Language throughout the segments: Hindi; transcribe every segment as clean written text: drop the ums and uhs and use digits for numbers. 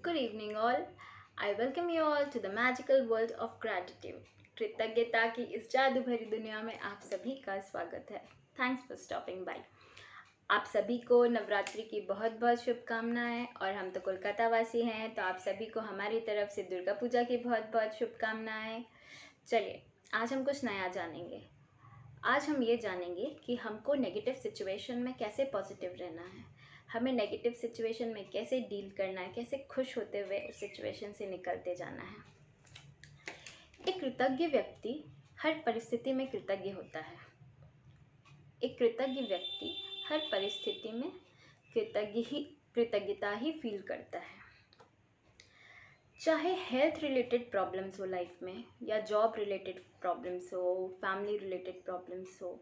Good evening, all. I welcome you all to the magical world of gratitude. कृतज्ञता की इस जादू भरी दुनिया में आप सभी का स्वागत है. Thanks for stopping by. आप सभी को नवरात्रि की बहुत बहुत शुभकामनाएं. और हम तो कोलकाता वासी हैं, तो आप सभी को हमारी तरफ से दुर्गा पूजा की बहुत बहुत शुभकामनाएं. चलिए, आज हम कुछ नया जानेंगे. आज हम ये जानेंगे कि हमको नेगेटिव सिचुएशन में कैसे पॉजिटिव रहना है, हमें नेगेटिव सिचुएशन में कैसे डील करना है, कैसे खुश होते हुए उस सिचुएशन से निकलते जाना है. एक कृतज्ञ व्यक्ति हर परिस्थिति में कृतज्ञ होता है. एक कृतज्ञ व्यक्ति हर परिस्थिति में कृतज्ञता ही फील करता है. चाहे हेल्थ रिलेटेड प्रॉब्लम्स हो लाइफ में, या जॉब रिलेटेड प्रॉब्लम्स हो, फैमिली रिलेटेड प्रॉब्लम्स हो,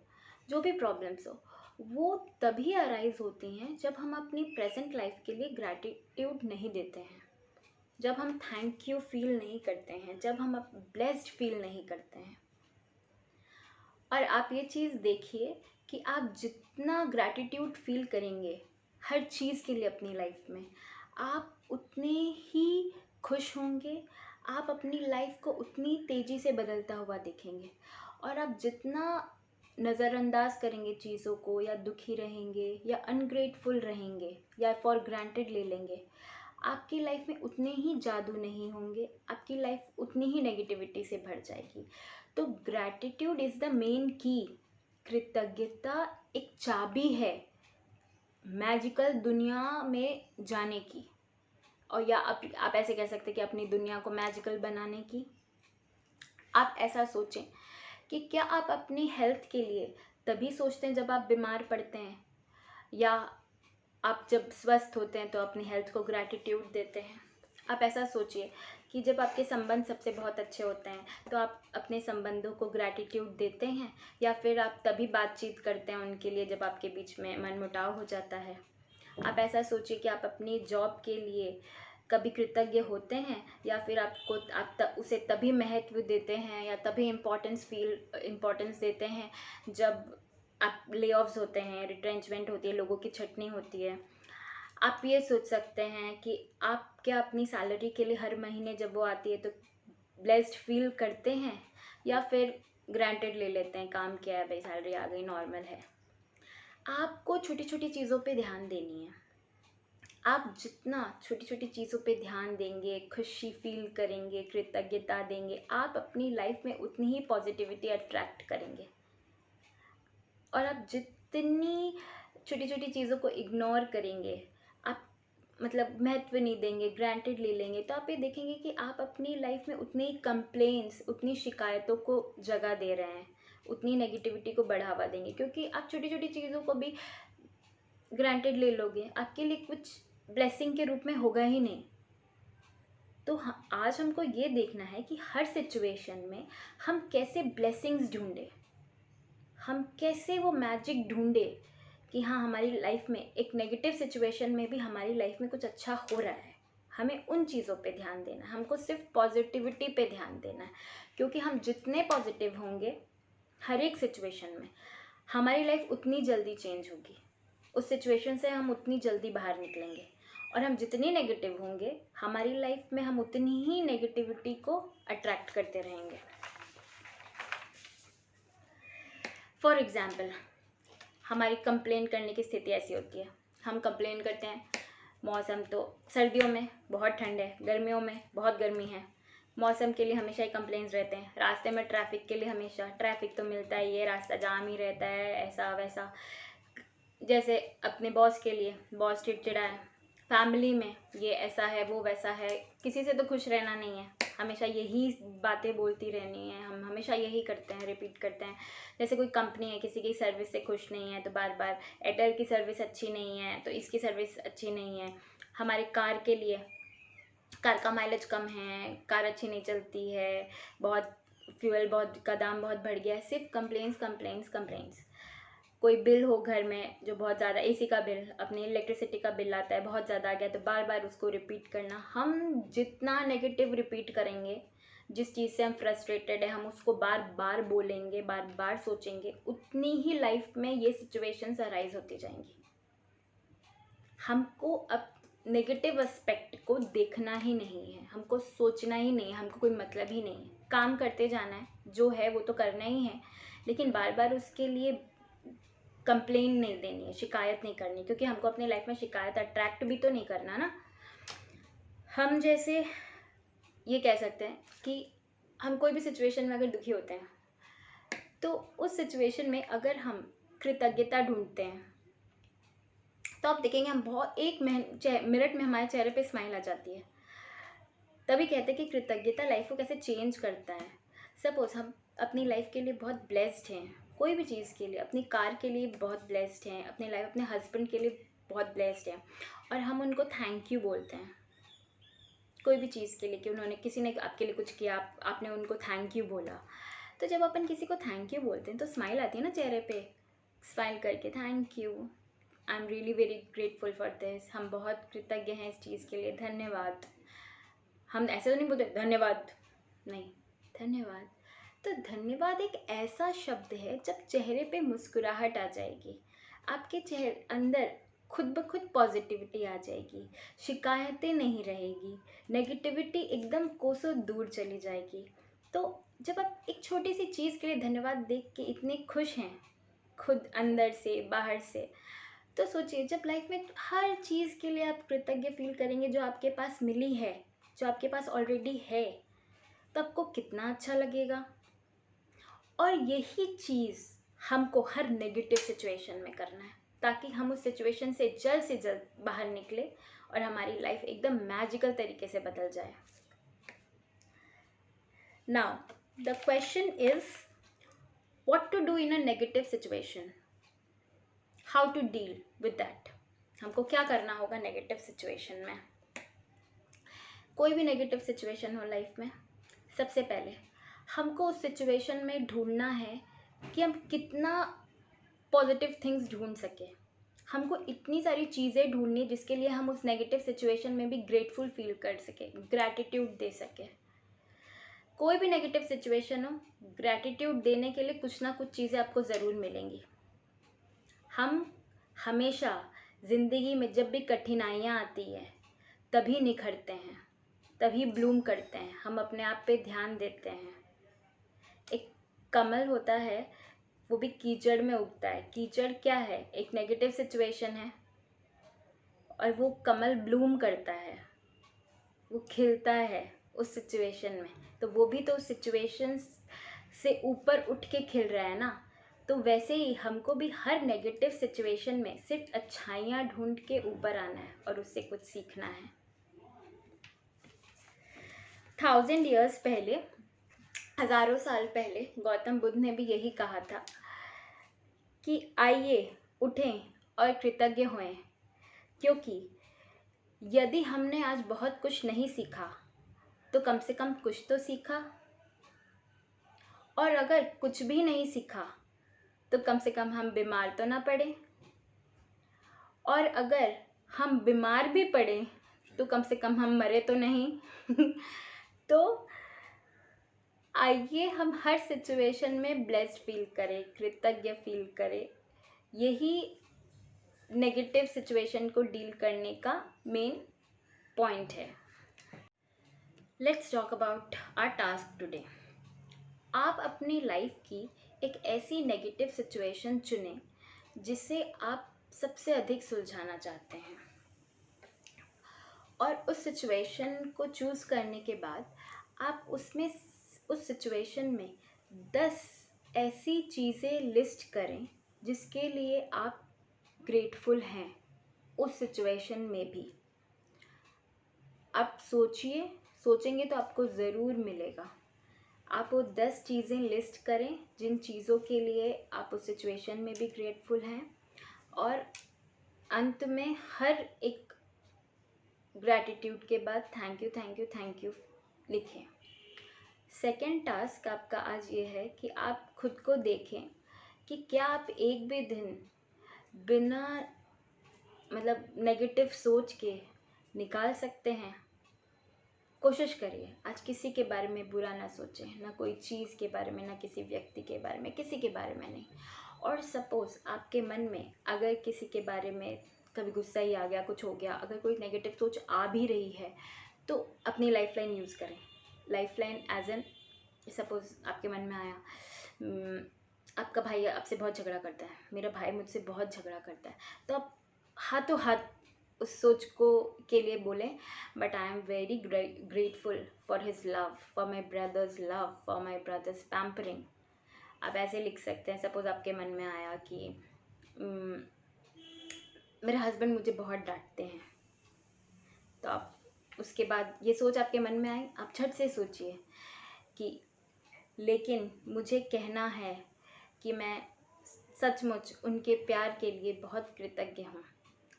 जो भी प्रॉब्लम्स हो, वो तभी अराइज होती हैं जब हम अपनी प्रेजेंट लाइफ के लिए ग्रैटिट्यूड नहीं देते हैं, जब हम थैंक यू फील नहीं करते हैं, जब हम ब्लेस्ड फील नहीं करते हैं. और आप ये चीज़ देखिए कि आप जितना ग्रैटिट्यूड फील करेंगे हर चीज़ के लिए अपनी लाइफ में, आप उतने ही खुश होंगे, आप अपनी लाइफ को उतनी तेज़ी से बदलता हुआ देखेंगे. और आप जितना नज़रअंदाज करेंगे चीज़ों को, या दुखी रहेंगे, या अनग्रेटफुल रहेंगे, या फॉर ग्रांटेड ले लेंगे, आपकी लाइफ में उतने ही जादू नहीं होंगे, आपकी लाइफ उतनी ही नेगेटिविटी से भर जाएगी. तो ग्रैटिट्यूड इज़ द मेन की. कृतज्ञता एक चाबी है मैजिकल दुनिया में जाने की, और या आप ऐसे कह सकते हैं कि अपनी दुनिया को मैजिकल बनाने की. आप ऐसा सोचें कि क्या आप अपनी हेल्थ के लिए तभी सोचते हैं जब आप बीमार पड़ते हैं, या आप जब स्वस्थ होते हैं तो अपनी हेल्थ को ग्रैटिट्यूड देते हैं. आप ऐसा सोचिए कि जब आपके संबंध सबसे बहुत अच्छे होते हैं तो आप अपने संबंधों को ग्रैटिट्यूड देते हैं, या फिर आप तभी बातचीत करते हैं उनके लिए जब आपके बीच में मनमुटाव हो जाता है. आप ऐसा सोचिए कि आप अपनी जॉब के लिए कभी कृतज्ञ होते हैं, या फिर उसे तभी महत्व देते हैं, या तभी इम्पोर्टेंस देते हैं जब आप ले ऑफ्स होते हैं, रिट्रेंचमेंट होती है, लोगों की छटनी होती है. आप ये सोच सकते हैं कि आप क्या अपनी सैलरी के लिए हर महीने जब वो आती है तो ब्लेस्ड फील करते हैं, या फिर ग्रांटेड ले लेते हैं, काम किया है भाई, सैलरी आ गई, नॉर्मल है. आपको छोटी छोटी चीज़ों पे ध्यान देनी है. आप जितना छोटी छोटी चीज़ों पे ध्यान देंगे, खुशी फील करेंगे, कृतज्ञता देंगे, आप अपनी लाइफ में उतनी ही पॉजिटिविटी अट्रैक्ट करेंगे. और आप जितनी छोटी छोटी चीज़ों को इग्नोर करेंगे, आप मतलब महत्व नहीं देंगे, ग्रांटेड ले लेंगे, तो आप ये देखेंगे कि आप अपनी लाइफ में उतनी कंप्लेंट्स, उतनी शिकायतों को जगह दे रहे हैं, उतनी नेगेटिविटी को बढ़ावा देंगे. क्योंकि आप छोटी छोटी चीज़ों को भी ग्रांटेड ले लोगे, आपके लिए कुछ ब्लेसिंग के रूप में होगा ही नहीं. तो आज हमको ये देखना है कि हर सिचुएशन में हम कैसे ब्लेसिंग्स ढूंढे, हम कैसे वो मैजिक ढूंढे कि हाँ, हमारी लाइफ में एक नेगेटिव सिचुएशन में भी हमारी लाइफ में कुछ अच्छा हो रहा है. हमें उन चीज़ों पे ध्यान देना है, हमको सिर्फ पॉजिटिविटी पे ध्यान देना है. क्योंकि हम जितने पॉजिटिव होंगे हर एक सिचुएशन में, हमारी लाइफ उतनी जल्दी चेंज होगी, उस सिचुएशन से हम उतनी जल्दी बाहर निकलेंगे. और हम जितने नेगेटिव होंगे हमारी लाइफ में, हम उतनी ही नेगेटिविटी को अट्रैक्ट करते रहेंगे. फॉर एग्ज़ाम्पल, हमारी कंप्लेन करने की स्थिति ऐसी होती है, हम कंप्लेन करते हैं मौसम तो सर्दियों में बहुत ठंड है, गर्मियों में बहुत गर्मी है. मौसम के लिए हमेशा ही कंप्लेंट्स रहते हैं. रास्ते में ट्रैफिक के लिए हमेशा ट्रैफिक तो मिलता ही है, रास्ता जाम ही रहता है, ऐसा वैसा. जैसे अपने बॉस के लिए, बॉस चिड़चिड़ा है. फैमिली में ये ऐसा है, वो वैसा है. किसी से तो खुश रहना नहीं है, हमेशा यही बातें बोलती रहनी है, हम हमेशा यही करते हैं, रिपीट करते हैं. जैसे कोई कंपनी है, किसी की सर्विस से खुश नहीं है तो बार बार एयरटेल की सर्विस अच्छी नहीं है तो इसकी सर्विस अच्छी नहीं है. हमारे कार के लिए, कार का माइलेज कम है, कार अच्छी नहीं चलती है, बहुत फ्यूल बहुत का दाम बहुत बढ़ गया है. सिर्फ कंप्लेंट्स कंप्लेंट्स कंप्लेंट्स. कोई बिल हो घर में जो बहुत ज़्यादा, एसी का बिल, अपनी इलेक्ट्रिसिटी का बिल आता है, बहुत ज़्यादा आ गया, तो बार बार उसको रिपीट करना. हम जितना नेगेटिव रिपीट करेंगे, जिस चीज़ से हम फ्रस्ट्रेटेड है, हम उसको बार बार बोलेंगे, बार बार सोचेंगे, उतनी ही लाइफ में ये सिचुएशंस अराइज होती जाएंगी. हमको अब नेगेटिव एस्पेक्ट को देखना ही नहीं है, हमको सोचना ही नहीं है, हमको कोई मतलब ही नहीं है, काम करते जाना है, जो है वो तो करना ही है, लेकिन बार बार उसके लिए कंप्लेन नहीं देनी है, शिकायत नहीं करनी, क्योंकि हमको अपनी लाइफ में शिकायत अट्रैक्ट भी तो नहीं करना ना। हम जैसे ये कह सकते हैं कि हम कोई भी सिचुएशन में अगर दुखी होते हैं तो उस सिचुएशन में अगर हम कृतज्ञता ढूंढते हैं तो आप देखेंगे हम बहुत मिनट में हमारे चेहरे पे स्माइल आ जाती है। तभी कहते हैं कि कृतज्ञता लाइफ को कैसे चेंज करता है। सपोज हम अपनी लाइफ के लिए बहुत ब्लेस्ड हैं, कोई भी चीज़ के लिए, अपनी कार के लिए बहुत ब्लेस्ड हैं, अपनी लाइफ अपने हस्बैंड के लिए बहुत ब्लेस्ड हैं, और हम उनको थैंक यू बोलते हैं कोई भी चीज़ के लिए कि उन्होंने, किसी ने आपके लिए कुछ किया, आपने उनको थैंक यू बोला। तो जब अपन किसी को थैंक यू बोलते हैं तो स्माइल आती है ना चेहरे पे, स्माइल करके thank you, I am really very grateful for this, हम बहुत कृतज्ञ हैं इस चीज़ के लिए, धन्यवाद। हम ऐसे तो नहीं बोलते धन्यवाद, नहीं, धन्यवाद। तो धन्यवाद एक ऐसा शब्द है, जब चेहरे पे मुस्कुराहट आ जाएगी, आपके चेहरे अंदर खुद ब खुद पॉजिटिविटी आ जाएगी, शिकायतें नहीं रहेगी, नेगेटिविटी एकदम कोसों दूर चली जाएगी। तो जब आप एक छोटी सी चीज़ के लिए धन्यवाद देख के इतने खुश हैं, खुद अंदर से बाहर से, तो सोचिए जब लाइफ में हर चीज़ के लिए आप कृतज्ञ फील करेंगे जो आपके पास मिली है, जो आपके पास ऑलरेडी है, तो आपको कितना अच्छा लगेगा। और यही चीज़ हमको हर नेगेटिव सिचुएशन में करना है, ताकि हम उस सिचुएशन से जल्द बाहर निकले और हमारी लाइफ एकदम मैजिकल तरीके से बदल जाए। Now the question is what to do in a negative situation, how to deal with that. हमको क्या करना होगा नेगेटिव सिचुएशन में। कोई भी नेगेटिव सिचुएशन हो लाइफ में, सबसे पहले हमको उस सिचुएशन में ढूंढना है कि हम कितना पॉजिटिव थिंग्स ढूंढ सके। हमको इतनी सारी चीज़ें ढूंढनी जिसके लिए हम उस नेगेटिव सिचुएशन में भी ग्रेटफुल फील कर सके, ग्रैटिट्यूड दे सके। कोई भी नेगेटिव सिचुएशन हो, ग्रैटिट्यूड देने के लिए कुछ ना कुछ चीज़ें आपको ज़रूर मिलेंगी। हम हमेशा ज़िंदगी में जब भी कठिनाइयाँ आती है तभी निखरते हैं, तभी ब्लूम करते हैं, हम अपने आप पे ध्यान देते हैं। एक कमल होता है, वो भी कीचड़ में उगता है। कीचड़ क्या है, एक नेगेटिव सिचुएशन है, और वो कमल ब्लूम करता है, वो खिलता है उस सिचुएशन में, तो वो भी तो सिचुएशन से ऊपर उठ के खिल रहा है ना। तो वैसे ही हमको भी हर नेगेटिव सिचुएशन में सिर्फ अच्छाइयाँ ढूंढ के ऊपर आना है और उससे कुछ सीखना है। 1000 years पहले, हज़ारों साल पहले गौतम बुद्ध ने भी यही कहा था कि आइए उठें और कृतज्ञ होएं, क्योंकि यदि हमने आज बहुत कुछ नहीं सीखा तो कम से कम कुछ तो सीखा, और अगर कुछ भी नहीं सीखा तो कम से कम हम बीमार तो ना पड़े, और अगर हम बीमार भी पड़े तो कम से कम हम मरे तो नहीं। तो आइए हम हर सिचुएशन में ब्लेस्ड फील करें, कृतज्ञ फील करें। यही नेगेटिव सिचुएशन को डील करने का मेन पॉइंट है। Let's talk about our task today. आप अपनी लाइफ की एक ऐसी नेगेटिव सिचुएशन चुनें जिसे आप सबसे अधिक सुलझाना चाहते हैं, और उस सिचुएशन को चूज़ करने के बाद आप उस सिचुएशन में 10 ऐसी चीज़ें लिस्ट करें जिसके लिए आप ग्रेटफुल हैं उस सिचुएशन में भी। आप सोचेंगे तो आपको ज़रूर मिलेगा। आप वो 10 चीज़ें लिस्ट करें जिन चीज़ों के लिए आप उस सिचुएशन में भी ग्रेटफुल हैं, और अंत में हर एक ग्रैटिट्यूड के बाद थैंक यू लिखें। सेकेंड टास्क आपका आज ये है कि आप खुद को देखें कि क्या आप एक भी दिन बिना नेगेटिव सोच के निकाल सकते हैं। कोशिश करिए आज किसी के बारे में बुरा ना सोचें, ना कोई चीज़ के बारे में, ना किसी व्यक्ति के बारे में, किसी के बारे में नहीं। और सपोज़ आपके मन में अगर किसी के बारे में कभी गुस्सा ही आ गया, कुछ हो गया, अगर कोई नेगेटिव सोच आ भी रही है तो अपनी लाइफ लाइन यूज़ करें। Life line as an, suppose आपके मन में आया आपका भाई आपसे बहुत झगड़ा करता है, मेरा भाई मुझसे बहुत झगड़ा करता है, तो आप हाथों हाथ उस सोच को के लिए बोलें, but I am very grateful for his love, for my brothers love, for my brothers pampering. आप ऐसे लिख सकते हैं। सपोज आपके मन में आया कि मेरे हस्बैंड मुझे बहुत डांटते हैं, तो आप उसके बाद ये सोच आपके मन में आई, आप झट से सोचिए कि लेकिन मुझे कहना है कि मैं सचमुच उनके प्यार के लिए बहुत कृतज्ञ हूँ।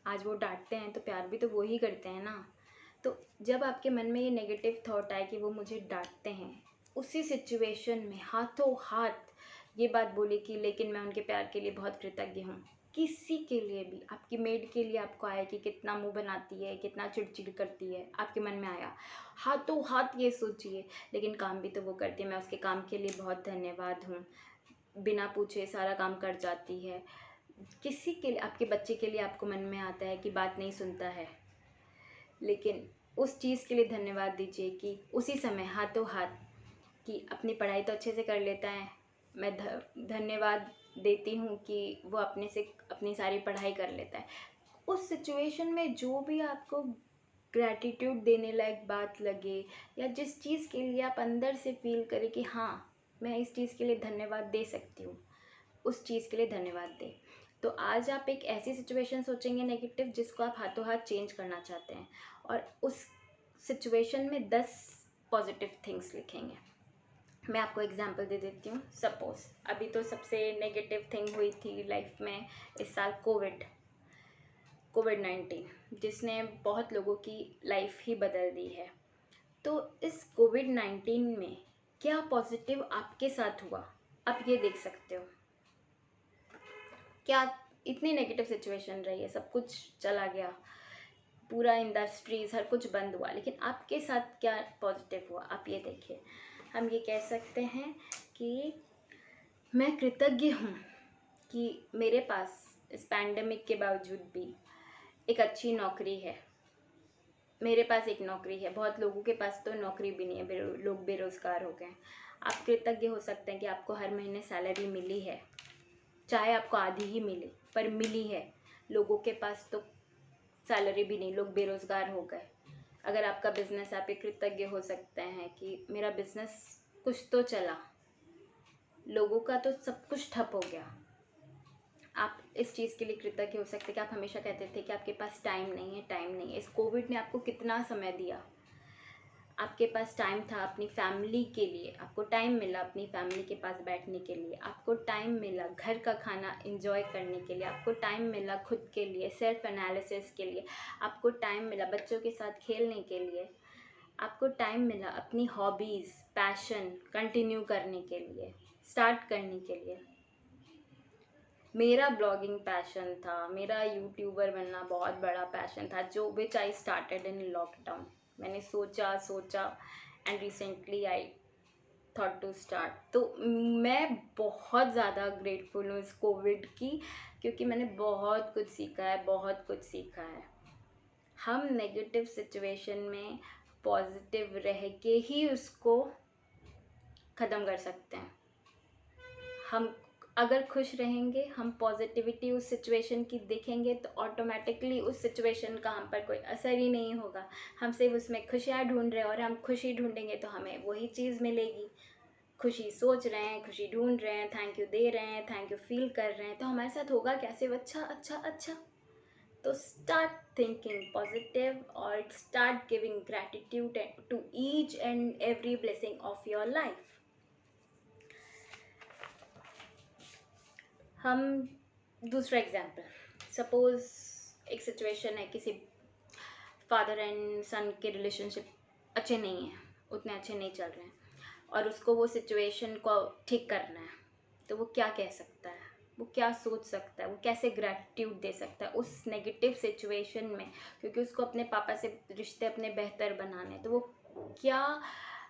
आज वो डांटते हैं तो प्यार भी तो वो ही करते हैं ना। तो जब आपके मन में ये नेगेटिव थॉट आए कि वो मुझे डांटते हैं, उसी सिचुएशन में हाथों हाथ ये बात बोले कि लेकिन मैं उनके प्यार के लिए बहुत कृतज्ञ हूँ। किसी के लिए भी, आपकी मेड के लिए आपको आया कि कितना मुंह बनाती है, कितना चिड़चिड़ करती है, आपके मन में आया, हाथों हाथ ये सोचिए लेकिन काम भी तो वो करती है, मैं उसके काम के लिए बहुत धन्यवाद हूँ, बिना पूछे सारा काम कर जाती है। किसी के लिए, आपके बच्चे के लिए आपको मन में आता है कि बात नहीं सुनता है, लेकिन उस चीज़ के लिए धन्यवाद दीजिए कि उसी समय हाथों हाथ कि अपनी पढ़ाई तो अच्छे से कर लेता है, मैं धन्यवाद देती हूँ कि वो अपने से अपनी सारी पढ़ाई कर लेता है। उस सिचुएशन में जो भी आपको ग्रैटिट्यूड देने लायक बात लगे या जिस चीज़ के लिए आप अंदर से फील करें कि हाँ मैं इस चीज़ के लिए धन्यवाद दे सकती हूँ, उस चीज़ के लिए धन्यवाद दें। तो आज आप एक ऐसी सिचुएशन सोचेंगे नेगेटिव जिसको आप हाथों हाथ चेंज करना चाहते हैं, और उस सिचुएशन में 10 पॉजिटिव थिंग्स लिखेंगे। मैं आपको एग्जांपल दे देती हूँ। सपोज अभी तो सबसे नेगेटिव थिंग हुई थी लाइफ में इस साल कोविड-19, जिसने बहुत लोगों की लाइफ ही बदल दी है। तो इस कोविड-19 में क्या पॉजिटिव आपके साथ हुआ, आप ये देख सकते हो। क्या इतनी नेगेटिव सिचुएशन रही है, सब कुछ चला गया, पूरा इंडस्ट्रीज हर कुछ बंद हुआ, लेकिन आपके साथ क्या पॉजिटिव हुआ, आप ये देखिए। हम ये कह सकते हैं कि मैं कृतज्ञ हूँ कि मेरे पास इस पैंडेमिक के बावजूद भी एक अच्छी नौकरी है। मेरे पास एक नौकरी है, बहुत लोगों के पास तो नौकरी भी नहीं है, लोग बेरोज़गार हो गए हैं। आप कृतज्ञ हो सकते हैं कि आपको हर महीने सैलरी मिली है, चाहे आपको आधी ही मिले पर मिली है। लोगों के पास तो सैलरी भी नहीं, लोग बेरोज़गार हो गए। अगर आपका बिज़नेस, आप एक कृतज्ञ हो सकते हैं कि मेरा बिज़नेस कुछ तो चला, लोगों का तो सब कुछ ठप हो गया। आप इस चीज़ के लिए कृतज्ञ हो सकते हैं कि आप हमेशा कहते थे कि आपके पास टाइम नहीं है, टाइम नहीं है। इस कोविड ने आपको कितना समय दिया, आपके पास टाइम था अपनी फैमिली के लिए, आपको टाइम मिला अपनी फैमिली के पास बैठने के लिए, आपको टाइम मिला घर का खाना एंजॉय करने के लिए, आपको टाइम मिला खुद के लिए, सेल्फ एनालिसिस के लिए, आपको टाइम मिला बच्चों के साथ खेलने के लिए, आपको टाइम मिला अपनी हॉबीज़, पैशन कंटिन्यू करने के लिए, स्टार्ट करने के लिए। मेरा ब्लॉगिंग पैशन था, मेरा यूट्यूबर बनना बहुत बड़ा पैशन था, जो विच आई स्टार्टेड इन लॉकडाउन। मैंने सोचा and recently I thought to start. तो मैं बहुत ज़्यादा ग्रेटफुल हूँ इस कोविड की, क्योंकि मैंने बहुत कुछ सीखा है, बहुत कुछ सीखा है। हम नेगेटिव सिचुएशन में पॉजिटिव रह के ही उसको ख़त्म कर सकते हैं। हम अगर खुश रहेंगे, हम पॉजिटिविटी उस सिचुएशन की देखेंगे, तो ऑटोमेटिकली उस सिचुएशन का हम पर कोई असर ही नहीं होगा। हम सिर्फ उसमें खुशियाँ ढूंढ रहे हैं, और हम खुशी ढूंढेंगे तो हमें वही चीज़ मिलेगी। खुशी सोच रहे हैं, खुशी ढूंढ रहे हैं, थैंक यू दे रहे हैं, थैंक यू फील कर रहे हैं, तो हमारे साथ होगा क्या, सिर्फ अच्छा अच्छा अच्छा। तो स्टार्ट थिंकिंग पॉजिटिव और start giving gratitude to each and every blessing of your life. हम दूसरा एग्जाम्पल, सपोज एक सिचुएशन है, किसी फादर एंड सन के रिलेशनशिप अच्छे नहीं हैं, उतने अच्छे नहीं चल रहे हैं, और उसको वो सिचुएशन को ठीक करना है। तो वो क्या कह सकता है, वो क्या सोच सकता है, वो कैसे ग्रैटिट्यूड दे सकता है उस नेगेटिव सिचुएशन में, क्योंकि उसको अपने पापा से रिश्ते अपने बेहतर बनाने, तो वो क्या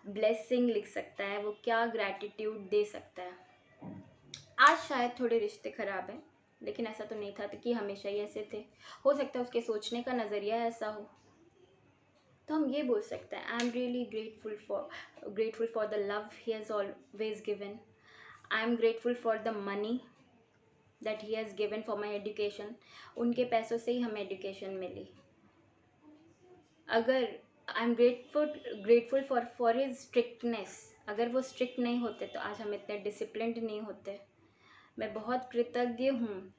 ब्लेसिंग लिख सकता है, वो क्या ग्रैटिट्यूड दे सकता है। आज शायद थोड़े रिश्ते ख़राब हैं, लेकिन ऐसा तो नहीं था कि हमेशा ही ऐसे थे। हो सकता है उसके सोचने का नज़रिया ऐसा हो। तो हम ये बोल सकते हैं, I am really grateful for the love he has always given. I am grateful for the money that he has given for my education. उनके पैसों से ही हमें एजुकेशन मिली। अगर I am grateful for his strictness. अगर वो स्ट्रिक्ट नहीं होते तो आज हम इतने डिसिप्लिन्ड नहीं होते। मैं बहुत कृतज्ञ हूँ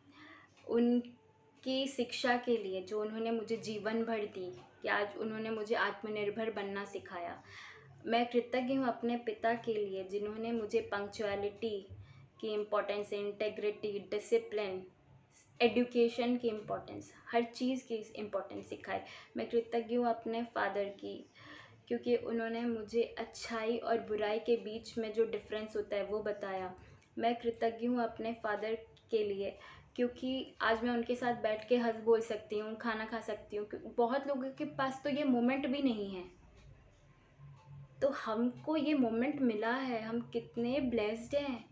उनकी शिक्षा के लिए, जो उन्होंने मुझे जीवन भर दी, कि आज उन्होंने मुझे आत्मनिर्भर बनना सिखाया। मैं कृतज्ञ हूँ अपने पिता के लिए, जिन्होंने मुझे पंक्चुअलिटी की इम्पोर्टेंस, इंटेग्रिटी, डिसिप्लिन, एडुकेशन की इम्पोर्टेंस, हर चीज़ की इम्पोर्टेंस सिखाई। मैं कृतज्ञ हूँ अपने फादर की, क्योंकि उन्होंने मुझे अच्छाई और बुराई के बीच में जो डिफरेंस होता है वो बताया। मैं कृतज्ञ हूँ अपने फादर के लिए, क्योंकि आज मैं उनके साथ बैठ के हंस बोल सकती हूँ, खाना खा सकती हूँ। बहुत लोगों के पास तो ये मोमेंट भी नहीं है, तो हमको ये मोमेंट मिला है। हम कितने ब्लेस्ड हैं।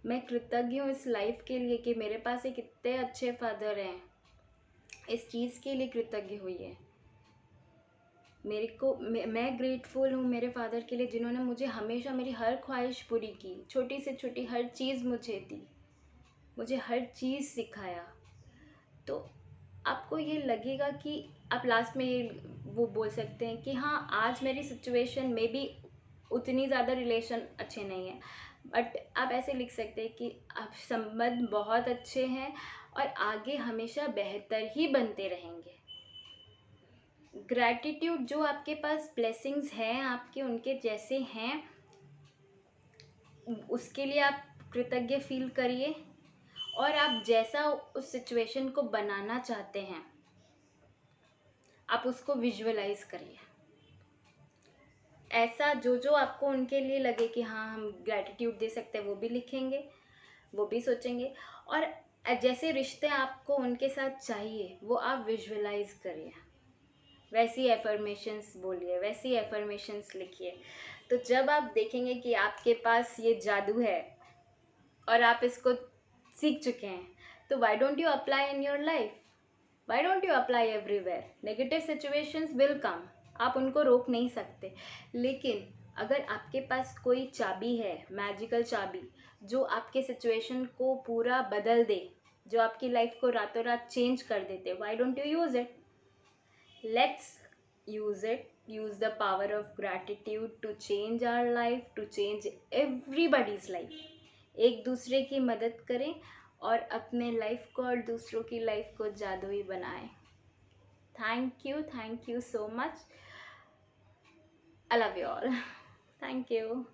मैं कृतज्ञ हूँ इस लाइफ के लिए कि मेरे पास एक इतने अच्छे फादर हैं। इस चीज़ के लिए कृतज्ञ हुई है। मैं ग्रेटफुल हूँ मेरे फादर के लिए, जिन्होंने मुझे हमेशा मेरी हर ख्वाहिश पूरी की, छोटी से छोटी हर चीज़ मुझे दी, मुझे हर चीज़ सिखाया। तो आपको ये लगेगा कि आप लास्ट में ये वो बोल सकते हैं कि हाँ, आज मेरी सिचुएशन में भी उतनी ज़्यादा रिलेशन अच्छे नहीं हैं, बट आप ऐसे लिख सकते हैं कि आप संबंध बहुत अच्छे हैं और आगे हमेशा बेहतर ही बनते रहेंगे। ग्रैटिट्यूड, जो आपके पास ब्लेसिंग्स हैं आपके, उनके जैसे हैं, उसके लिए आप कृतज्ञ फील करिए। और आप जैसा उस सिचुएशन को बनाना चाहते हैं, आप उसको विजुअलाइज करिए। ऐसा जो जो आपको उनके लिए लगे कि हाँ हम ग्रैटिट्यूड दे सकते हैं, वो भी लिखेंगे, वो भी सोचेंगे। और जैसे रिश्ते आपको उनके साथ चाहिए वो आप विजुअलाइज करिए, वैसी एफर्मेशंस बोलिए, वैसी एफर्मेशंस लिखिए। तो जब आप देखेंगे कि आपके पास ये जादू है और आप इसको सीख चुके हैं, तो why don't you apply in your life? Why don't you apply everywhere? Negative situations will come, आप उनको रोक नहीं सकते। लेकिन अगर आपके पास कोई चाबी है, मैजिकल चाबी, जो आपके सिचुएशन को पूरा बदल दे, जो आपकी लाइफ को रातों रात चेंज कर देते, why don't you use it? Let's use it. Use the power of gratitude to change our life, to change everybody's life. एक दूसरे की मदद करें और अपने लाइफ को और दूसरों की लाइफ को जादुई बनाएं। Thank you so much. I love you all. Thank you.